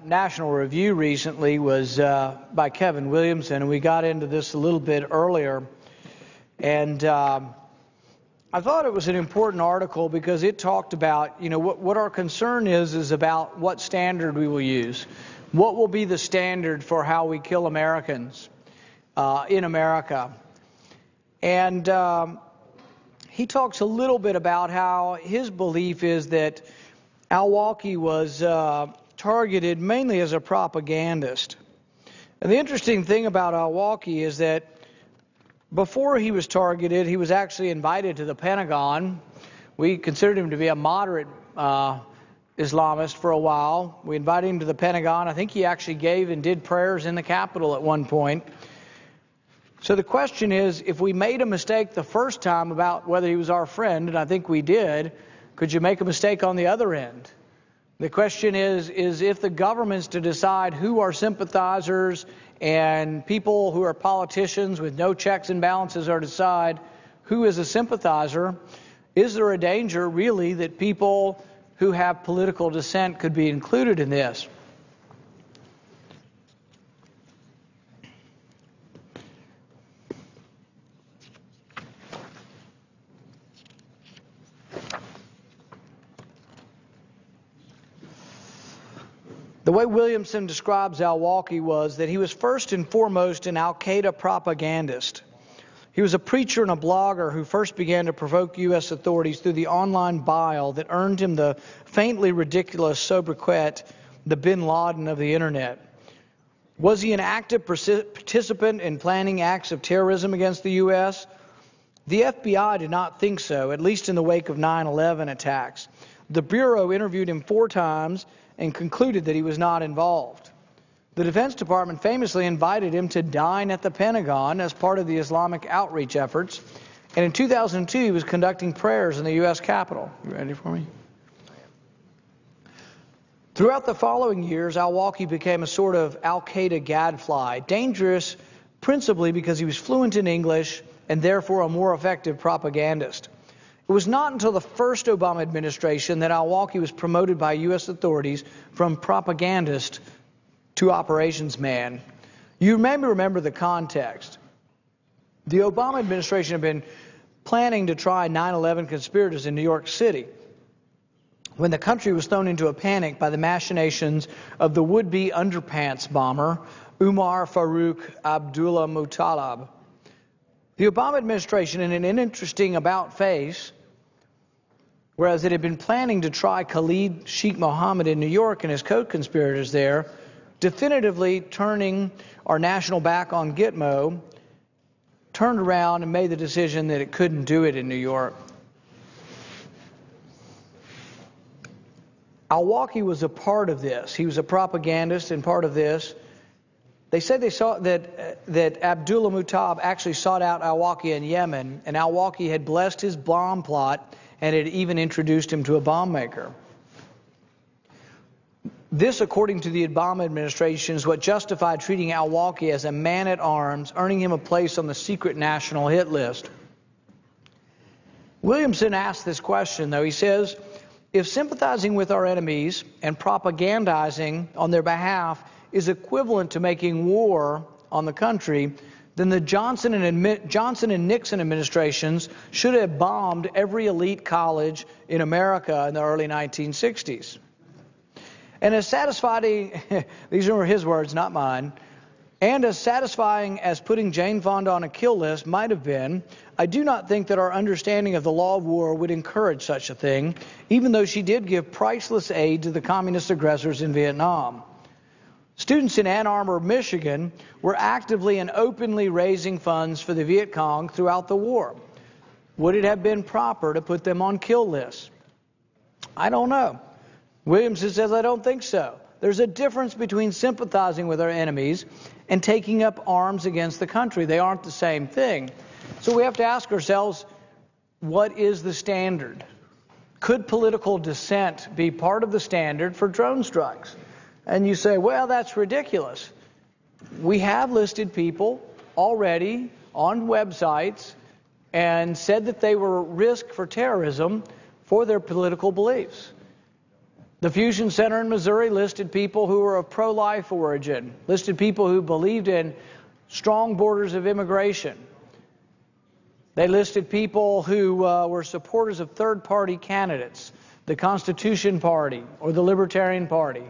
National Review recently was by Kevin Williamson, and we got into this a little bit earlier. And I thought it was an important article because it talked about, what our concern is about what standard we will use. What will be the standard for how we kill Americans in America? And he talks a little bit about how his belief is that Al-Awlaki was targeted mainly as a propagandist. And the interesting thing about Al-Awlaki is that before he was targeted, he was actually invited to the Pentagon. We considered him to be a moderate Islamist for a while. We invited him to the Pentagon. I think he actually gave and did prayers in the Capitol at one point. So the question is, if we made a mistake the first time about whether he was our friend, and I think we did, could you make a mistake on the other end? The question is if the government's to decide who are sympathizers and people who are politicians with no checks and balances are to decide who is a sympathizer, is there a danger really that people who have political dissent could be included in this? The way Williamson describes Al-Awlaki was that he was first and foremost an al-Qaeda propagandist. He was a preacher and a blogger who first began to provoke U.S. authorities through the online bile that earned him the faintly ridiculous sobriquet, the Bin Laden of the Internet. Was he an active participant in planning acts of terrorism against the U.S.? The FBI did not think so, at least in the wake of 9/11 attacks. The Bureau interviewed him 4 times and concluded that he was not involved. The Defense Department famously invited him to dine at the Pentagon as part of the Islamic outreach efforts, and in 2002 he was conducting prayers in the U.S. Capitol. You ready for me? Throughout the following years, Al-Awlaki became a sort of al-Qaeda gadfly, dangerous principally because he was fluent in English and therefore a more effective propagandist. It was not until the first Obama administration that Al-Awlaki was promoted by U.S. authorities from propagandist to operations man. You may remember the context. The Obama administration had been planning to try 9/11 conspirators in New York City when the country was thrown into a panic by the machinations of the would-be underpants bomber, Umar Farouk Abdullah Muttalib. The Obama administration, in an interesting about-face, whereas it had been planning to try Khalid Sheikh Mohammed in New York and his co-conspirators there, definitively turning our national back on Gitmo, turned around and made the decision that it couldn't do it in New York. Al-Awlaki was a part of this. He was a propagandist and part of this. They said they saw that Abdullah Muttalib actually sought out Al-Awlaki in Yemen, and Al-Awlaki had blessed his bomb plot and had even introduced him to a bomb maker. This, according to the Obama administration, is what justified treating Al-Awlaki as a man-at-arms, earning him a place on the secret national hit list. Williamson asked this question, though. He says, if sympathizing with our enemies and propagandizing on their behalf is equivalent to making war on the country, then the Johnson and Nixon administrations should have bombed every elite college in America in the early 1960s. And as satisfying, these are his words, not mine, and as satisfying as putting Jane Fonda on a kill list might have been, I do not think that our understanding of the law of war would encourage such a thing, even though she did give priceless aid to the communist aggressors in Vietnam. Students in Ann Arbor, Michigan, were actively and openly raising funds for the Viet Cong throughout the war. Would it have been proper to put them on kill lists? I don't know. Williamson says, I don't think so. There's a difference between sympathizing with our enemies and taking up arms against the country. They aren't the same thing. So we have to ask ourselves, what is the standard? Could political dissent be part of the standard for drone strikes? And you say, well, that's ridiculous. We have listed people already on websites and said that they were risk for terrorism for their political beliefs. The Fusion Center in Missouri listed people who were of pro-life origin, listed people who believed in strong borders of immigration. They listed people who were supporters of third-party candidates, the Constitution Party or the Libertarian Party.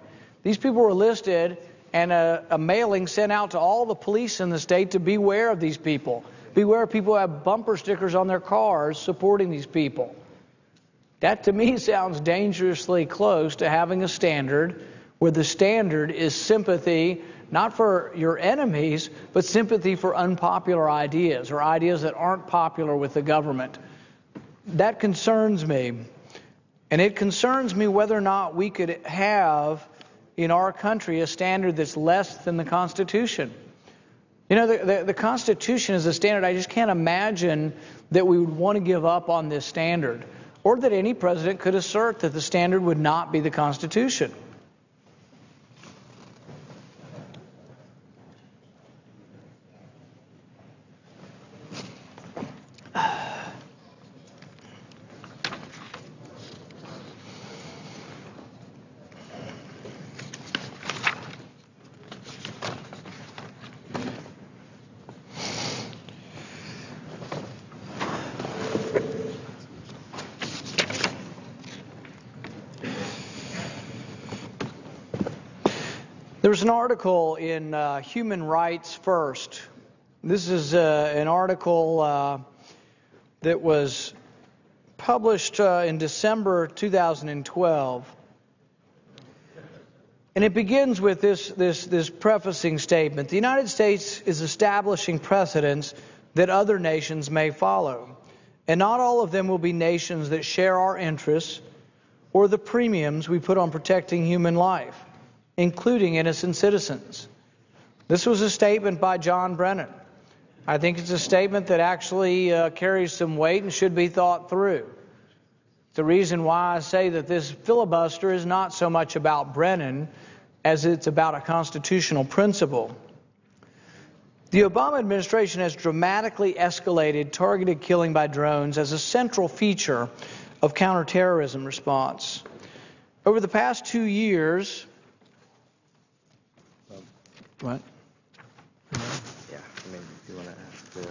These people were listed, and a mailing sent out to all the police in the state to beware of these people. Beware of people who have bumper stickers on their cars supporting these people. That to me sounds dangerously close to having a standard where the standard is sympathy, not for your enemies, but sympathy for unpopular ideas or ideas that aren't popular with the government. That concerns me. And it concerns me whether or not we could have in our country a standard that's less than the Constitution. You know, the Constitution is a standard. I just can't imagine that we would want to give up on this standard, or that any president could assert that the standard would not be the Constitution. There was an article in Human Rights First. This is an article that was published in December 2012. And it begins with this prefacing statement. The United States is establishing precedents that other nations may follow. And not all of them will be nations that share our interests or the premiums we put on protecting human life, including innocent citizens. This was a statement by John Brennan. I think it's a statement that actually carries some weight and should be thought through. The reason why I say that this filibuster is not so much about Brennan as it's about a constitutional principle. The Obama administration has dramatically escalated targeted killing by drones as a central feature of counterterrorism response. Over the past 2 years, what? Yeah, I mean, if you want to ask this,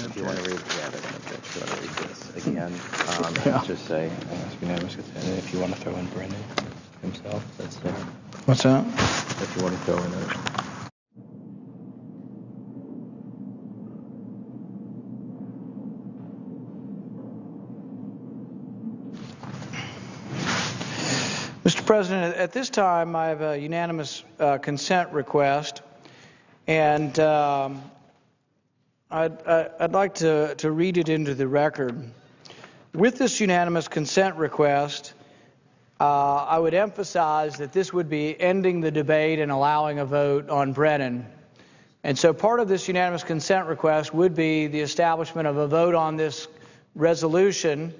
if you want to read, yeah, they're going to object. If you want to read this again, Yeah. just say, ask unanimous consent. And if you want to throw in Brennan himself, that's there. What's that? If you want to throw in a... Mr. President, at this time I have a unanimous consent request, and I'd like to read it into the record. With this unanimous consent request, I would emphasize that this would be ending the debate and allowing a vote on Brennan. And so part of this unanimous consent request would be the establishment of a vote on this resolution,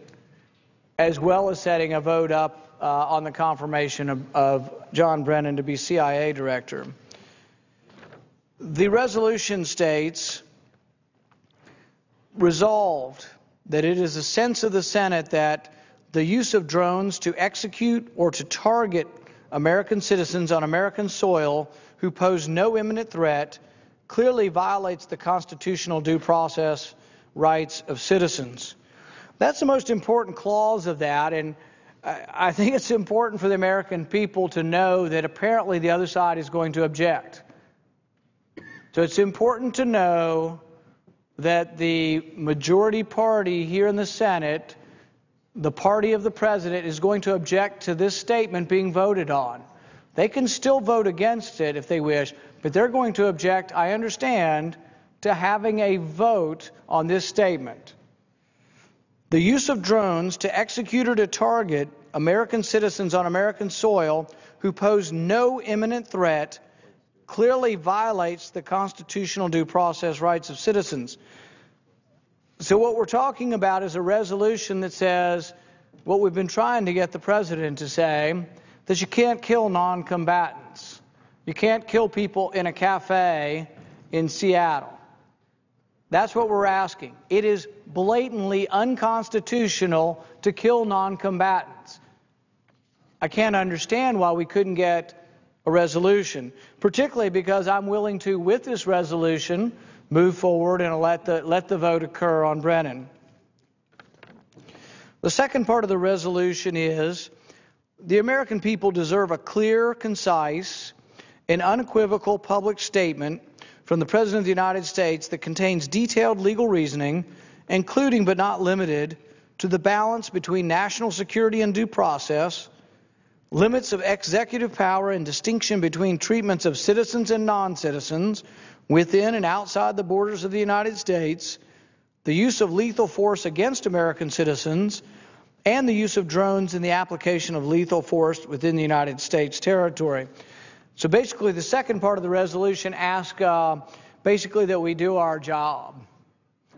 as well as setting a vote up on the confirmation of John Brennan to be CIA director. The resolution states, resolved that it is a sense of the Senate that the use of drones to execute or to target American citizens on American soil who pose no imminent threat clearly violates the constitutional due process rights of citizens. That's the most important clause of that, and I think it's important for the American people to know that apparently the other side is going to object. So it's important to know that the majority party here in the Senate, the party of the president, is going to object to this statement being voted on. They can still vote against it if they wish, but they're going to object, I understand, to having a vote on this statement. The use of drones to execute or to target American citizens on American soil who pose no imminent threat clearly violates the constitutional due process rights of citizens. So what we're talking about is a resolution that says what we've been trying to get the president to say, that you can't kill non-combatants. You can't kill people in a cafe in Seattle. That's what we're asking. It is blatantly unconstitutional to kill non-combatants. I can't understand why we couldn't get a resolution, particularly because I'm willing to, with this resolution, move forward and let the vote occur on Brennan. The second part of the resolution is the American people deserve a clear, concise, and unequivocal public statement from the President of the United States that contains detailed legal reasoning, including but not limited to the balance between national security and due process, limits of executive power and distinction between treatments of citizens and non-citizens within and outside the borders of the United States, the use of lethal force against American citizens, and the use of drones in the application of lethal force within the United States territory. So basically, the second part of the resolution asks basically that we do our job,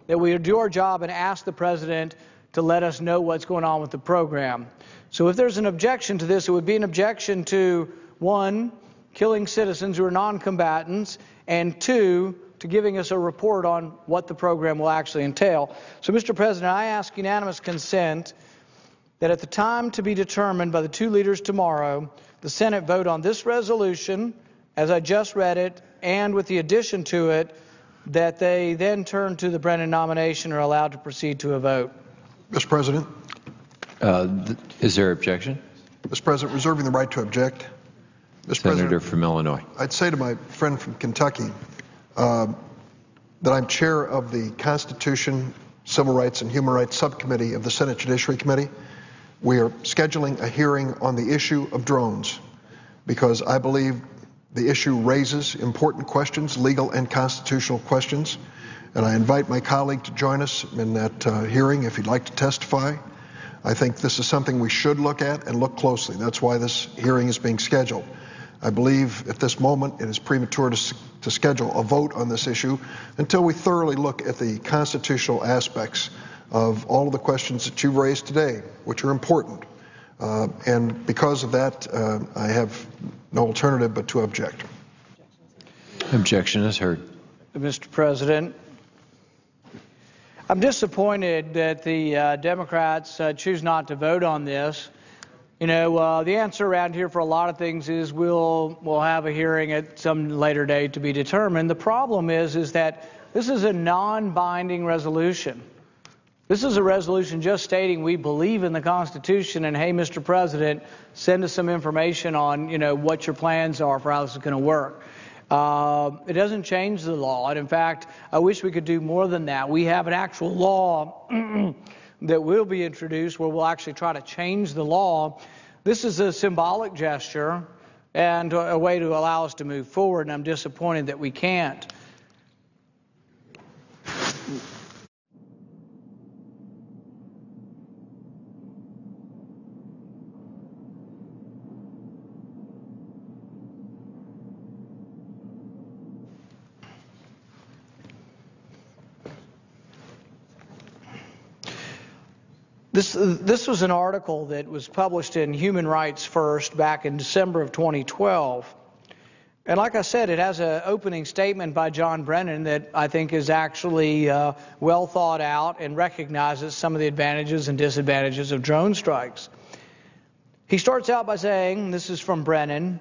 and ask the President to let us know what's going on with the program. So if there's an objection to this, it would be an objection to, 1, killing citizens who are non-combatants, and 2, to giving us a report on what the program will actually entail. So, Mr. President, I ask unanimous consent that at the time to be determined by the two leaders tomorrow, the Senate vote on this resolution, as I just read it, and with the addition to it, that they then turn to the Brennan nomination or are allowed to proceed to a vote. Mr. President. Is there objection? Mr. President, reserving the right to object. Mr. Senator President, from Illinois. I'd say to my friend from Kentucky that I'm chair of the Constitution, Civil Rights, and Human Rights Subcommittee of the Senate Judiciary Committee. We are scheduling a hearing on the issue of drones because I believe the issue raises important questions, legal and constitutional questions, and I invite my colleague to join us in that hearing if he'd like to testify. I think this is something we should look at and look closely. That's why this hearing is being scheduled. I believe at this moment it is premature to schedule a vote on this issue until we thoroughly look at the constitutional aspects of all of the questions that you've raised today, which are important. And because of that, I have no alternative but to object. Objection is heard. Mr. President, I'm disappointed that the Democrats choose not to vote on this. You know, the answer around here for a lot of things is we'll have a hearing at some later date to be determined. The problem is that this is a non-binding resolution. This is a resolution just stating we believe in the Constitution and, hey, Mr. President, send us some information on, what your plans are for how this is going to work. It doesn't change the law. And in fact, I wish we could do more than that. We have an actual law that will be introduced where we'll actually try to change the law. This is a symbolic gesture and a way to allow us to move forward, and I'm disappointed that we can't. This was an article that was published in Human Rights First back in December of 2012. And like I said, it has an opening statement by John Brennan that I think is actually well thought out and recognizes some of the advantages and disadvantages of drone strikes. He starts out by saying, this is from Brennan,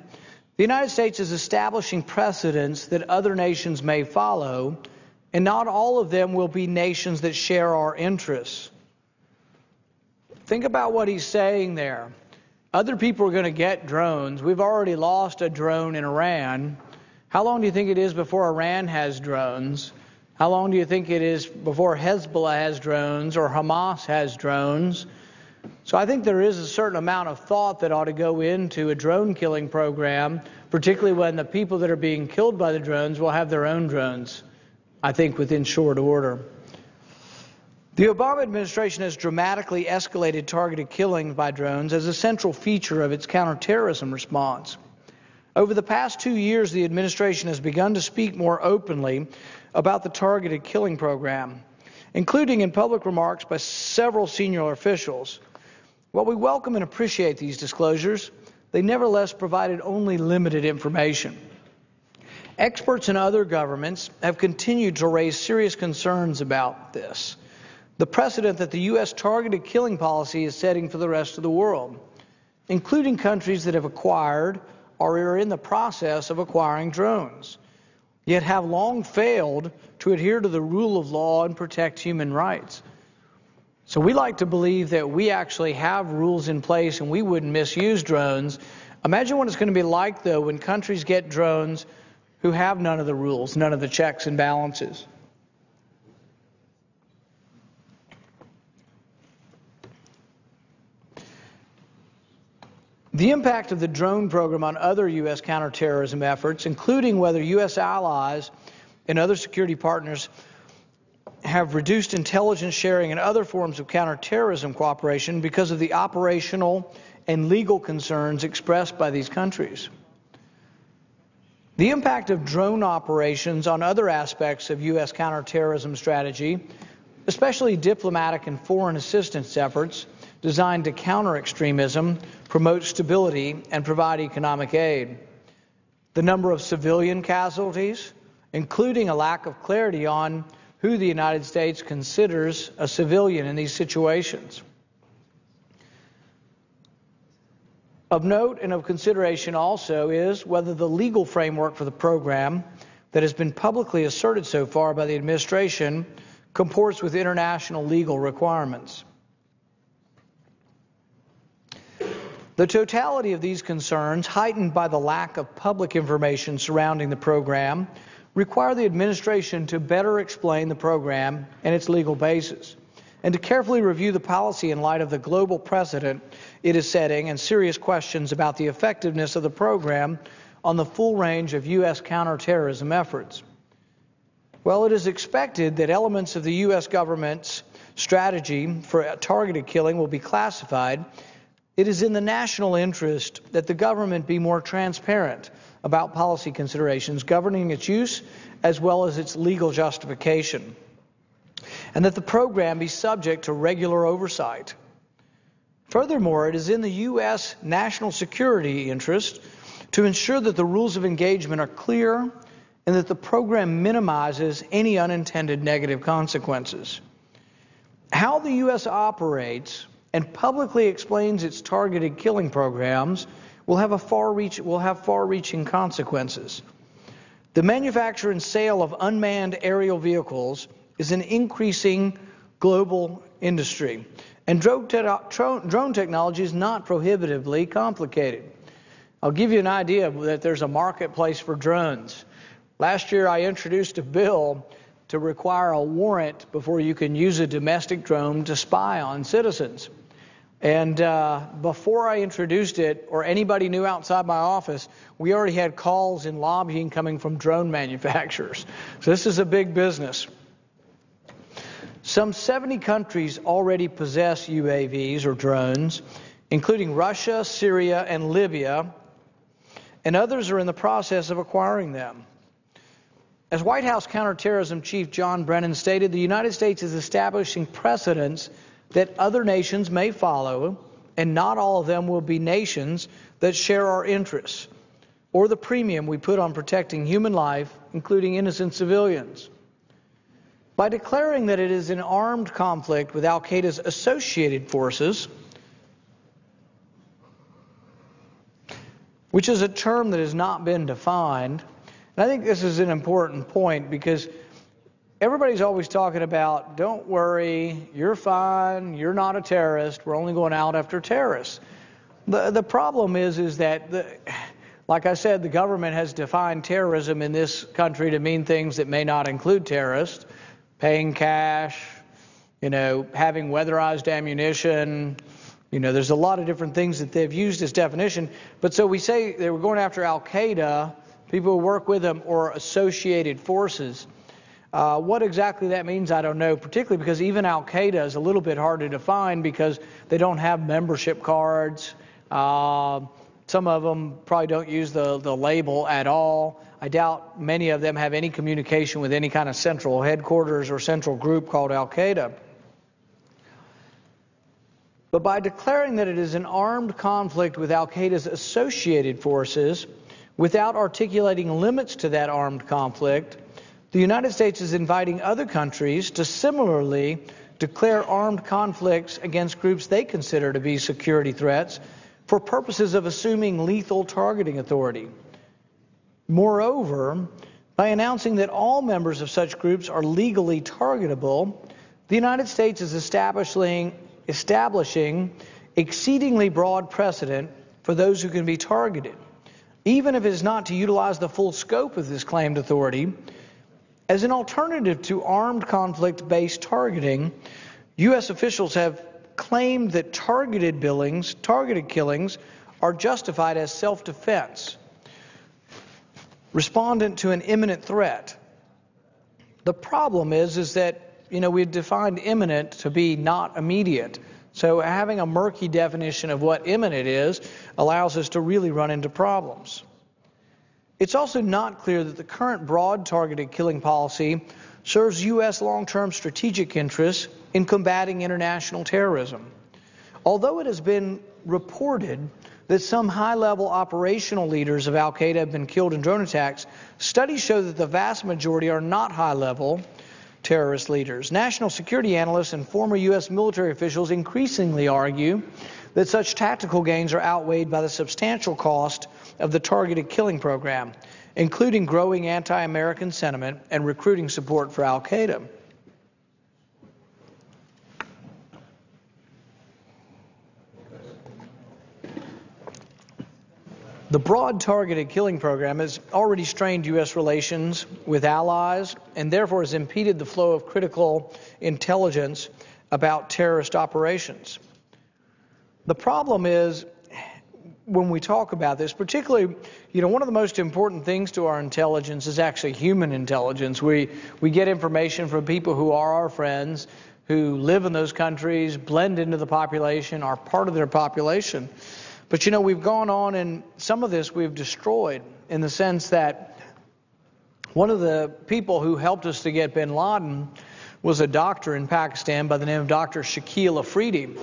the United States is establishing precedents that other nations may follow, and not all of them will be nations that share our interests. Think about what he's saying there. Other people are going to get drones. We've already lost a drone in Iran. How long do you think it is before Iran has drones? How long do you think it is before Hezbollah has drones or Hamas has drones? So I think there is a certain amount of thought that ought to go into a drone killing program, particularly when the people that are being killed by the drones will have their own drones, I think within short order. The Obama administration has dramatically escalated targeted killing by drones as a central feature of its counterterrorism response. Over the past 2 years, the administration has begun to speak more openly about the targeted killing program, including in public remarks by several senior officials. While we welcome and appreciate these disclosures, they nevertheless provided only limited information. Experts in other governments have continued to raise serious concerns about this, the precedent that the U.S. targeted killing policy is setting for the rest of the world. including countries that have acquired or are in the process of acquiring drones, yet have long failed to adhere to the rule of law and protect human rights. So we like to believe that we actually have rules in place and we wouldn't misuse drones. Imagine what it's going to be like, though, when countries get drones who have none of the rules, none of the checks and balances. The impact of the drone program on other U.S. counterterrorism efforts, including whether U.S. allies and other security partners have reduced intelligence sharing and other forms of counterterrorism cooperation because of the operational and legal concerns expressed by these countries. The impact of drone operations on other aspects of U.S. counterterrorism strategy, especially diplomatic and foreign assistance efforts designed to counter extremism, promote stability, and provide economic aid. The number of civilian casualties, including a lack of clarity on who the United States considers a civilian in these situations. Of note and of consideration also is whether the legal framework for the program that has been publicly asserted so far by the administration comports with international legal requirements. The totality of these concerns, heightened by the lack of public information surrounding the program, require the administration to better explain the program and its legal basis, and to carefully review the policy in light of the global precedent it is setting and serious questions about the effectiveness of the program on the full range of U.S. counterterrorism efforts. While it is expected that elements of the U.S. government's strategy for targeted killing will be classified, it is in the national interest that the government be more transparent about policy considerations governing its use as well as its legal justification, and that the program be subject to regular oversight. Furthermore, it is in the U.S. national security interest to ensure that the rules of engagement are clear and that the program minimizes any unintended negative consequences. How the U.S. operates and publicly explains its targeted killing programs will have far-reaching consequences. The manufacture and sale of unmanned aerial vehicles is an increasing global industry, and drone technology is not prohibitively complicated. I'll give you an idea that there's a marketplace for drones. Last year I introduced a bill to require a warrant before you can use a domestic drone to spy on citizens. And before I introduced it, or anybody knew outside my office, we already had calls and lobbying coming from drone manufacturers. So this is a big business. Some 70 countries already possess UAVs or drones, including Russia, Syria, and Libya, and others are in the process of acquiring them. As White House counterterrorism chief John Brennan stated, the United States is establishing precedents that other nations may follow, and not all of them will be nations that share our interests or the premium we put on protecting human life, including innocent civilians. By declaring that it is an armed conflict with al-Qaeda's associated forces, which is a term that has not been defined, and I think this is an important point because everybody's always talking about, don't worry, you're fine, you're not a terrorist, we're only going out after terrorists. The problem is that, like I said, the government has defined terrorism in this country to mean things that may not include terrorists, paying cash, having weatherized ammunition. There's a lot of different things that they've used as definition. But so we say they were going after al-Qaeda, people who work with them, or associated forces. What exactly that means, I don't know, particularly because even al-Qaeda is a little bit hard to define because they don't have membership cards. Some of them probably don't use the label at all. I doubt many of them have any communication with any kind of central headquarters or central group called al-Qaeda. But by declaring that it is an armed conflict with al-Qaeda's associated forces, without articulating limits to that armed conflict, the United States is inviting other countries to similarly declare armed conflicts against groups they consider to be security threats for purposes of assuming lethal targeting authority. Moreover, by announcing that all members of such groups are legally targetable, the United States is establishing exceedingly broad precedent for those who can be targeted, even if it is not to utilize the full scope of this claimed authority. As an alternative to armed conflict-based targeting, U.S. officials have claimed that targeted killings are justified as self-defense, respondent to an imminent threat. The problem is that, we've defined imminent to be not immediate. So having a murky definition of what imminent is allows us to really run into problems. It's also not clear that the current broad targeted killing policy serves U.S. long-term strategic interests in combating international terrorism. Although it has been reported that some high-level operational leaders of al-Qaeda have been killed in drone attacks, studies show that the vast majority are not high-level terrorist leaders. National security analysts and former U.S. military officials increasingly argue that such tactical gains are outweighed by the substantial cost of the targeted killing program, including growing anti-American sentiment and recruiting support for al-Qaeda. The broad targeted killing program has already strained U.S. relations with allies and therefore has impeded the flow of critical intelligence about terrorist operations. The problem is, when we talk about this, particularly, one of the most important things to our intelligence is actually human intelligence. We get information from people who are our friends, who live in those countries, blend into the population, are part of their population. But we've gone on, and some of this we've destroyed, in the sense that one of the people who helped us to get bin Laden was a doctor in Pakistan by the name of Dr. Shakil Afridi.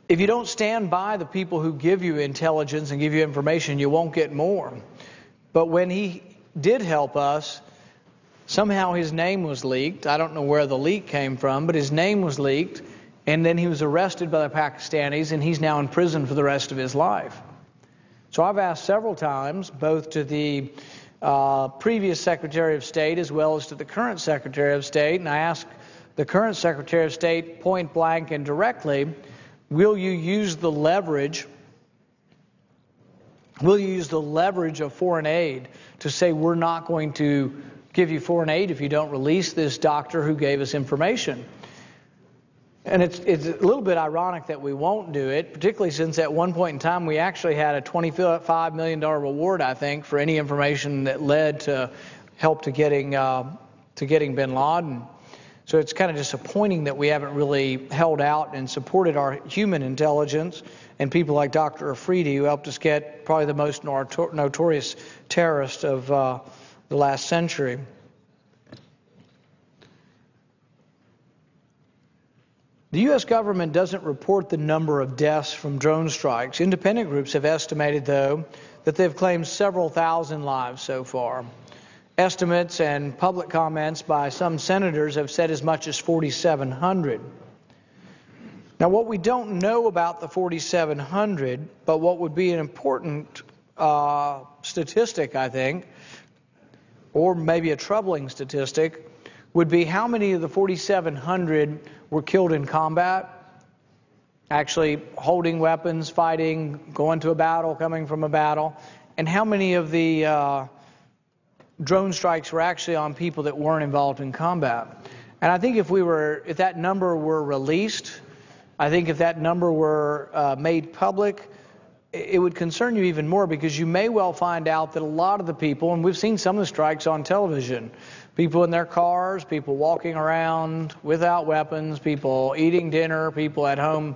If you don't stand by the people who give you intelligence and give you information, you won't get more. But when he did help us, somehow his name was leaked. I don't know where the leak came from, but his name was leaked. And then he was arrested by the Pakistanis, and he's now in prison for the rest of his life. So I've asked several times, both to the previous Secretary of State as well as to the current Secretary of State, and I asked the current Secretary of State point blank and directly, will you use the leverage of foreign aid to say we're not going to give you foreign aid if you don't release this doctor who gave us information? And it's a little bit ironic that we won't do it, particularly since at one point in time we actually had a $25 million reward, I think, for any information that led to help to getting bin Laden. So it's kind of disappointing that we haven't really held out and supported our human intelligence and people like Dr. Afridi, who helped us get probably the most notorious terrorist of the last century. The U.S. government doesn't report the number of deaths from drone strikes. Independent groups have estimated, though, that they've claimed several thousand lives so far. Estimates and public comments by some senators have said as much as 4,700. Now, what we don't know about the 4,700, but what would be an important statistic, I think, or maybe a troubling statistic, would be how many of the 4,700 were killed in combat, actually holding weapons, fighting, going to a battle, coming from a battle, and how many of the drone strikes were actually on people that weren't involved in combat. And I think if that number were released, I think if that number were made public, it would concern you even more, because you may well find out that a lot of the people, and we've seen some of the strikes on television, people in their cars, people walking around without weapons, people eating dinner, people at home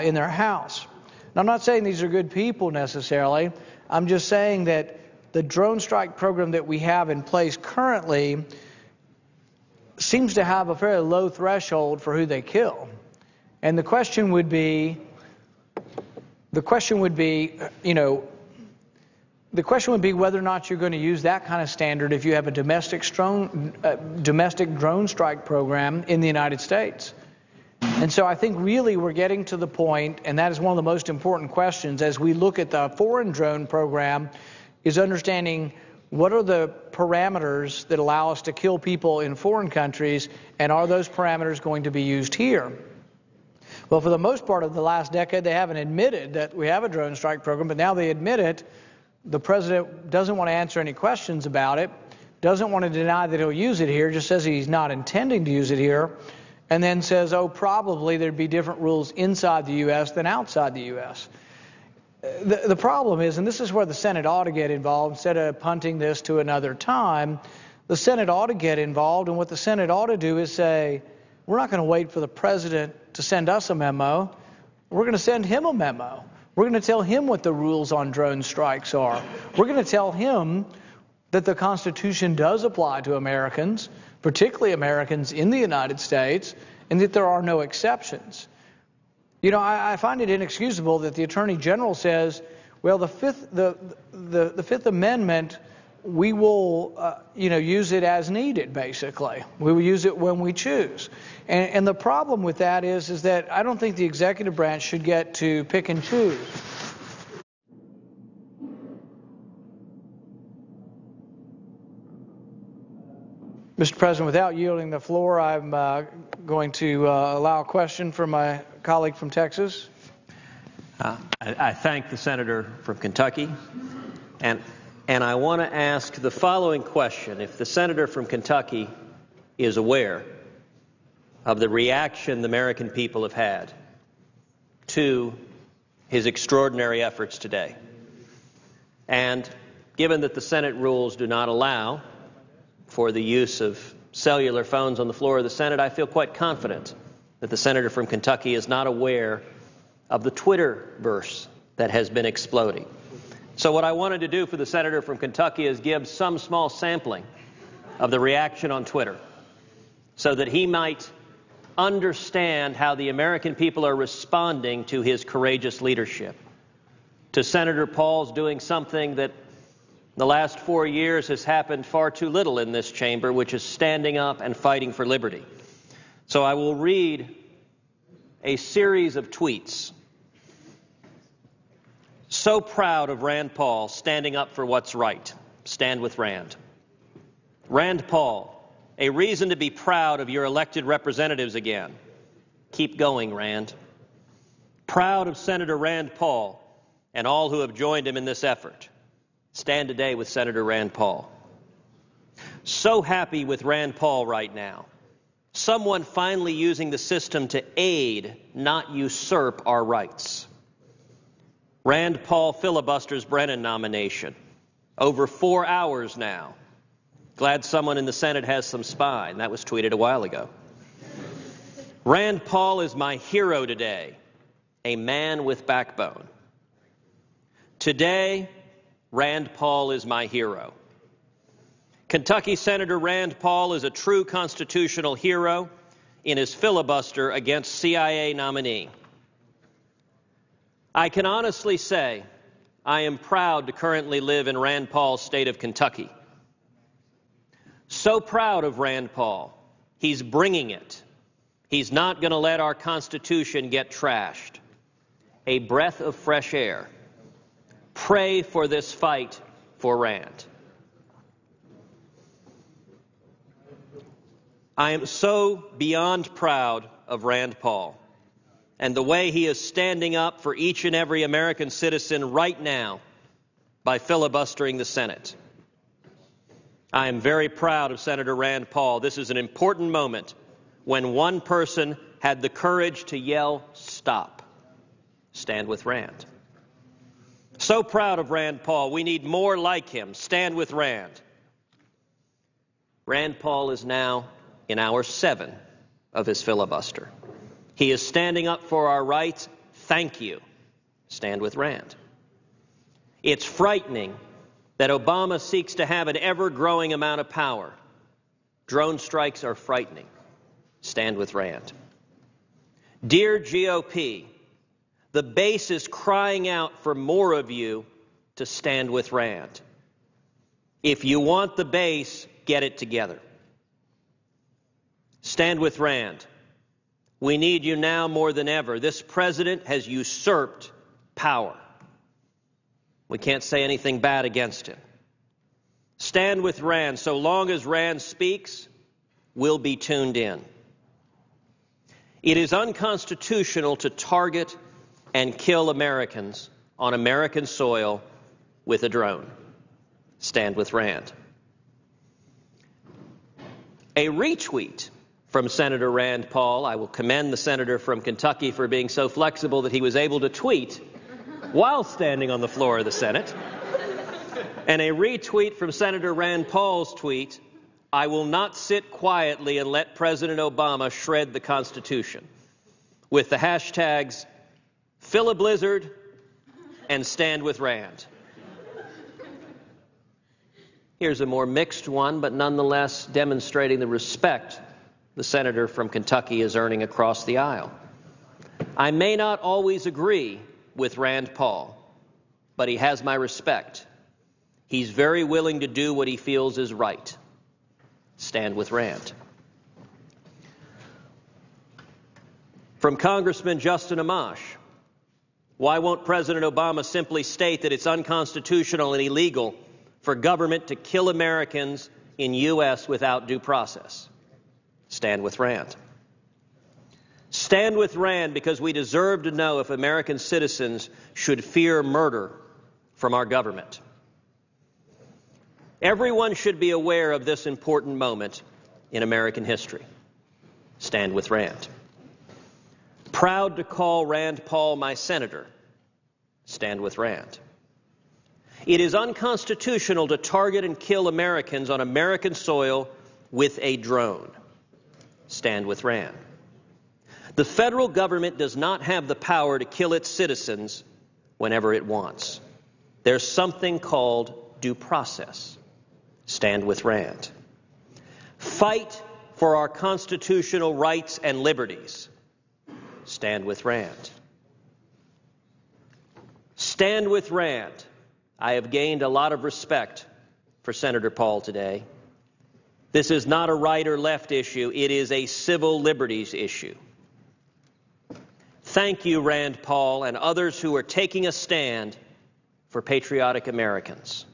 in their house. Now, I'm not saying these are good people necessarily. I'm just saying that the drone strike program that we have in place currently seems to have a fairly low threshold for who they kill. And the question would be, whether or not you're going to use that kind of standard if you have a domestic drone strike program in the United States. And so I think really we're getting to the point, and that is one of the most important questions as we look at the foreign drone program, is understanding what are the parameters that allow us to kill people in foreign countries, and are those parameters going to be used here? Well, for the most part of the last decade, they haven't admitted that we have a drone strike program, but now they admit it. The president doesn't want to answer any questions about it, doesn't want to deny that he'll use it here, just says he's not intending to use it here, and then says, oh, probably there'd be different rules inside the U.S. than outside the U.S. The problem is, and this is where the Senate ought to get involved instead of punting this to another time, the Senate ought to get involved, and what the Senate ought to do is say, we're not going to wait for the president to send us a memo. We're going to send him a memo. We're going to tell him what the rules on drone strikes are. We're going to tell him that the Constitution does apply to Americans, particularly Americans in the United States, and that there are no exceptions. You know, I find it inexcusable that the Attorney General says, well, the Fifth Amendment, we will, use it as needed, basically. We will use it when we choose. And the problem with that is that I don't think the executive branch should get to pick and choose. Mr. President, without yielding the floor, I'm going to allow a question from my colleague from Texas. I thank the senator from Kentucky, and I want to ask the following question. If the senator from Kentucky is aware of the reaction the American people have had to his extraordinary efforts today, and given that the Senate rules do not allow for the use of cellular phones on the floor of the Senate, I feel quite confident that the senator from Kentucky is not aware of the Twitterverse that has been exploding. So what I wanted to do for the senator from Kentucky is give some small sampling of the reaction on Twitter so that he might understand how the American people are responding to his courageous leadership, to Senator Paul's doing something that the last 4 years has happened far too little in this chamber, which is standing up and fighting for liberty. So I will read a series of tweets. So proud of Rand Paul standing up for what's right. Stand with Rand. Rand Paul, a reason to be proud of your elected representatives again. Keep going, Rand. Proud of Senator Rand Paul and all who have joined him in this effort. Stand today with Senator Rand Paul. So happy with Rand Paul right now. Someone finally using the system to aid, not usurp, our rights. Rand Paul filibusters Brennan nomination. Over 4 hours now. Glad someone in the Senate has some spine. That was tweeted a while ago. Rand Paul is my hero today. A man with backbone. Today, Rand Paul is my hero. Kentucky Senator Rand Paul is a true constitutional hero in his filibuster against CIA nominee. I can honestly say I am proud to currently live in Rand Paul's state of Kentucky. So proud of Rand Paul. He's bringing it. He's not going to let our Constitution get trashed. A breath of fresh air. Pray for this fight for Rand. I am so beyond proud of Rand Paul and the way he is standing up for each and every American citizen right now by filibustering the Senate. I am very proud of Senator Rand Paul. This is an important moment when one person had the courage to yell, "Stop." Stand with Rand. So proud of Rand Paul. We need more like him. Stand with Rand. Rand Paul is now in hour 7 of his filibuster. He is standing up for our rights. Thank you. Stand with Rand. It's frightening that Obama seeks to have an ever-growing amount of power. Drone strikes are frightening. Stand with Rand. Dear GOP, the base is crying out for more of you to stand with Rand. If you want the base, get it together. Stand with Rand. We need you now more than ever. This president has usurped power. We can't say anything bad against him. Stand with Rand. So long as Rand speaks, we'll be tuned in. It is unconstitutional to target and kill Americans on American soil with a drone. Stand with Rand. A retweet from Senator Rand Paul. I will commend the senator from Kentucky for being so flexible that he was able to tweet while standing on the floor of the Senate. And a retweet from Senator Rand Paul's tweet, "I will not sit quietly and let President Obama shred the Constitution," with the hashtags Filibuster and Stand with Rand. Here's a more mixed one, but nonetheless demonstrating the respect the senator from Kentucky is earning across the aisle. I may not always agree with Rand Paul, but he has my respect. He's very willing to do what he feels is right. Stand with Rand. From Congressman Justin Amash, why won't President Obama simply state that it's unconstitutional and illegal for government to kill Americans in U.S. without due process? Stand with Rand. Stand with Rand because we deserve to know if American citizens should fear murder from our government. Everyone should be aware of this important moment in American history. Stand with Rand. Proud to call Rand Paul my senator. Stand with Rand. It is unconstitutional to target and kill Americans on American soil with a drone. Stand with Rand. The federal government does not have the power to kill its citizens whenever it wants. There's something called due process. Stand with Rand. Fight for our constitutional rights and liberties. Stand with Rand. Stand with Rand. I have gained a lot of respect for Senator Paul today. This is not a right or left issue. It is a civil liberties issue. Thank you, Rand Paul, and others who are taking a stand for patriotic Americans.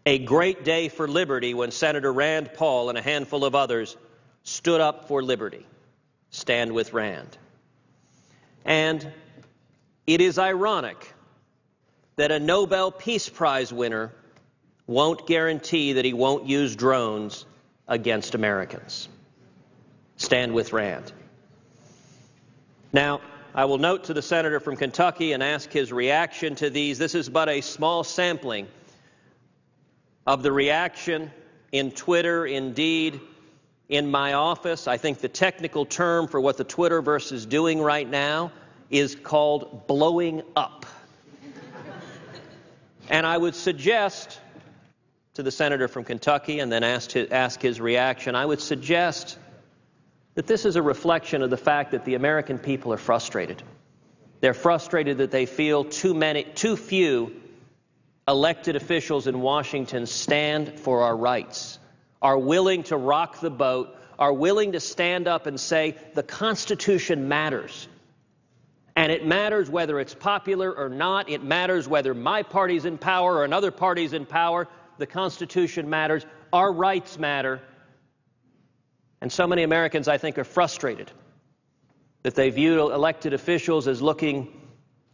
A great day for liberty when Senator Rand Paul and a handful of others stood up for liberty. Stand with Rand. And it is ironic that a Nobel Peace Prize winner won't guarantee that he won't use drones against Americans. Stand with Rand. Now, I will note to the senator from Kentucky and ask his reaction to these. This is but a small sampling of the reaction in Twitter, indeed, in my office. I think the technical term for what the Twitterverse is doing right now is called blowing up. And I would suggest to the senator from Kentucky and then ask his reaction, I would suggest that this is a reflection of the fact that the American people are frustrated. They're frustrated that they feel too few elected officials in Washington stand for our rights, are willing to rock the boat, are willing to stand up and say the Constitution matters. And it matters whether it's popular or not. It matters whether my party's in power or another party's in power. The Constitution matters. Our rights matter. And so many Americans, I think, are frustrated that they view elected officials as looking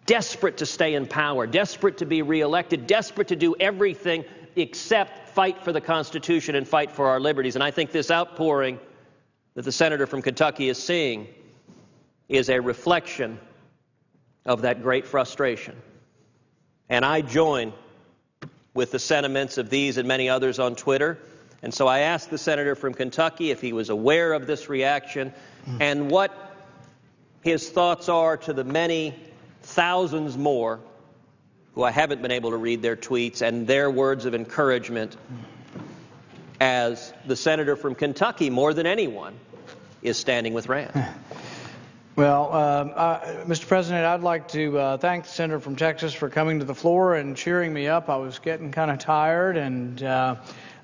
desperate to stay in power, desperate to be reelected, desperate to do everything except fight for the Constitution and fight for our liberties. And I think this outpouring that the senator from Kentucky is seeing is a reflection of that great frustration. And I join with the sentiments of these and many others on Twitter. And so I asked the senator from Kentucky if he was aware of this reaction and what his thoughts are to the many thousands more who I haven't been able to read their tweets and their words of encouragement as the senator from Kentucky, more than anyone, is standing with Rand. Well, Mr. President, I'd like to thank the senator from Texas for coming to the floor and cheering me up. I was getting kind of tired, and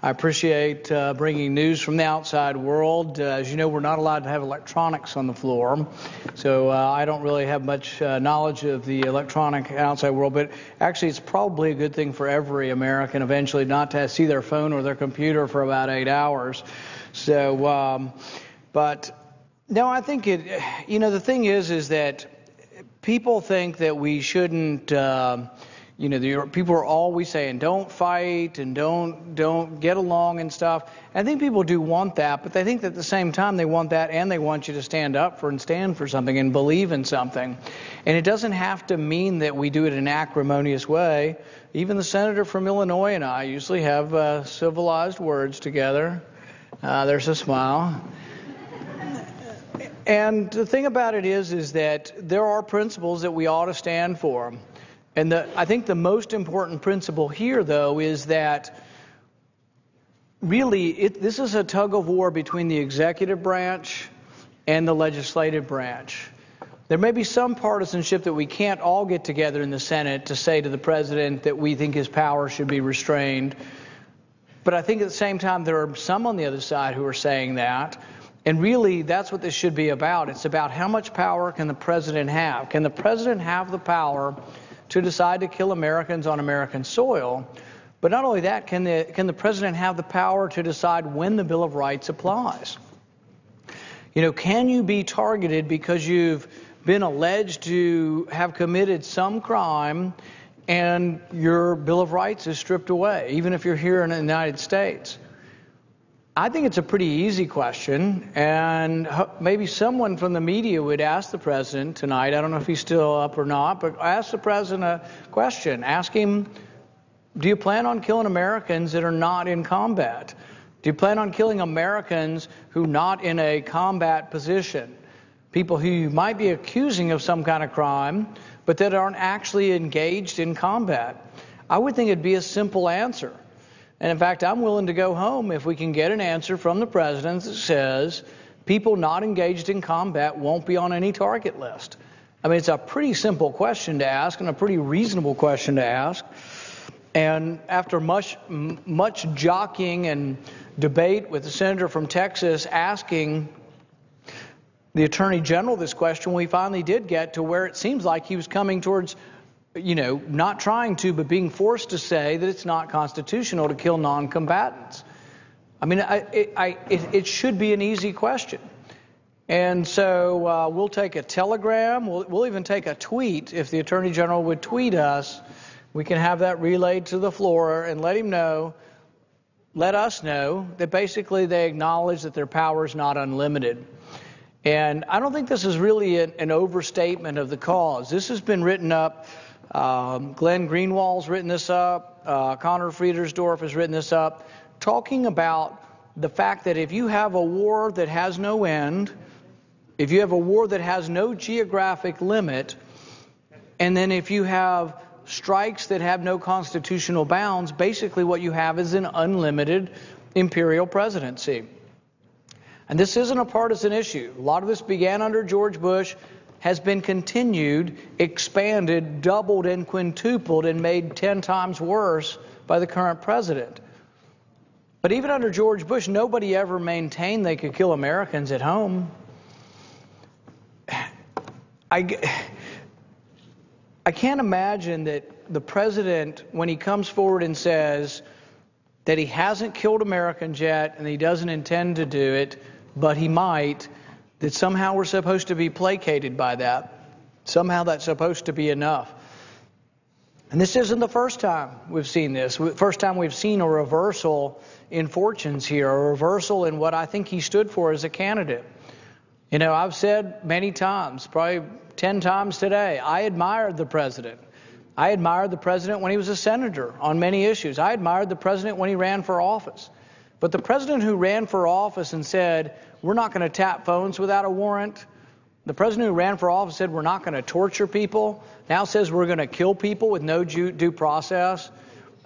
I appreciate bringing news from the outside world. As you know, we're not allowed to have electronics on the floor, so I don't really have much knowledge of the electronic outside world, but actually it's probably a good thing for every American eventually not to see their phone or their computer for about 8 hours. So, but no, I think the thing is that people think that we shouldn't, people are always saying don't fight and don't get along and stuff. I think people do want that, but they think that at the same time they want that and they want you to stand up for and stand for something and believe in something. And it doesn't have to mean that we do it in an acrimonious way. Even the senator from Illinois and I usually have civilized words together. There's a smile. And the thing about it is that there are principles that we ought to stand for. And I think the most important principle here, though, is that really this is a tug of war between the executive branch and the legislative branch. There may be some partisanship that we can't all get together in the Senate to say to the president that we think his power should be restrained. But I think at the same time there are some on the other side who are saying that. And really, that's what this should be about. It's about how much power can the president have? Can the president have the power to decide to kill Americans on American soil? But not only that, can the president have the power to decide when the Bill of Rights applies? Can you be targeted because you've been alleged to have committed some crime and your Bill of Rights is stripped away, even if you're here in the United States? I think it's a pretty easy question, and maybe someone from the media would ask the president tonight. I don't know if he's still up or not, but ask the president a question. Ask him, do you plan on killing Americans that are not in combat? Do you plan on killing Americans who are not in a combat position? People who you might be accusing of some kind of crime, but that aren't actually engaged in combat? I would think it'd be a simple answer. And in fact, I'm willing to go home if we can get an answer from the president that says people not engaged in combat won't be on any target list. I mean, it's a pretty simple question to ask and a pretty reasonable question to ask. And after much jockeying and debate with the senator from Texas asking the Attorney General this question, we finally did get to where it seems like he was coming towards not trying to, but being forced to say that it's not constitutional to kill non-combatants. I mean, it should be an easy question. And so we'll take a telegram. We'll even take a tweet. If the Attorney General would tweet us, we can have that relayed to the floor and let us know that basically they acknowledge that their power is not unlimited. And I don't think this is really an overstatement of the cause. This has been written up. Glenn Greenwald's written this up. Connor Friedersdorf has written this up, talking about the fact that if you have a war that has no end, if you have a war that has no geographic limit, and then if you have strikes that have no constitutional bounds, basically what you have is an unlimited imperial presidency. And this isn't a partisan issue. A lot of this began under George Bush, has been continued, expanded, doubled, and quintupled, and made 10 times worse by the current president. But even under George Bush, nobody ever maintained they could kill Americans at home. I can't imagine that the president, when he comes forward and says that he hasn't killed Americans yet and he doesn't intend to do it, but he might, that somehow we're supposed to be placated by that. Somehow that's supposed to be enough. And this isn't the first time we've seen this. First time we've seen a reversal in fortunes here, a reversal in what I think he stood for as a candidate. I've said many times, probably 10 times today, I admired the president. I admired the president when he was a senator on many issues. I admired the president when he ran for office. But the president who ran for office and said, we're not going to tap phones without a warrant, the president who ran for office said we're not going to torture people, now says we're going to kill people with no due process.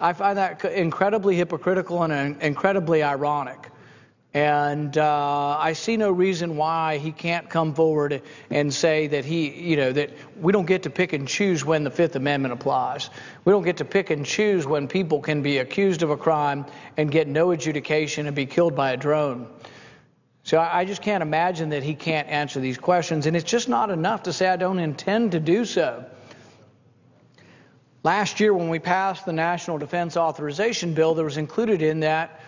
I find that incredibly hypocritical and incredibly ironic. And I see no reason why he can't come forward and say that that we don't get to pick and choose when the Fifth Amendment applies. We don't get to pick and choose when people can be accused of a crime and get no adjudication and be killed by a drone. So I just can't imagine that he can't answer these questions. And it's just not enough to say I don't intend to do so. Last year when we passed the National Defense Authorization Bill, there was included in that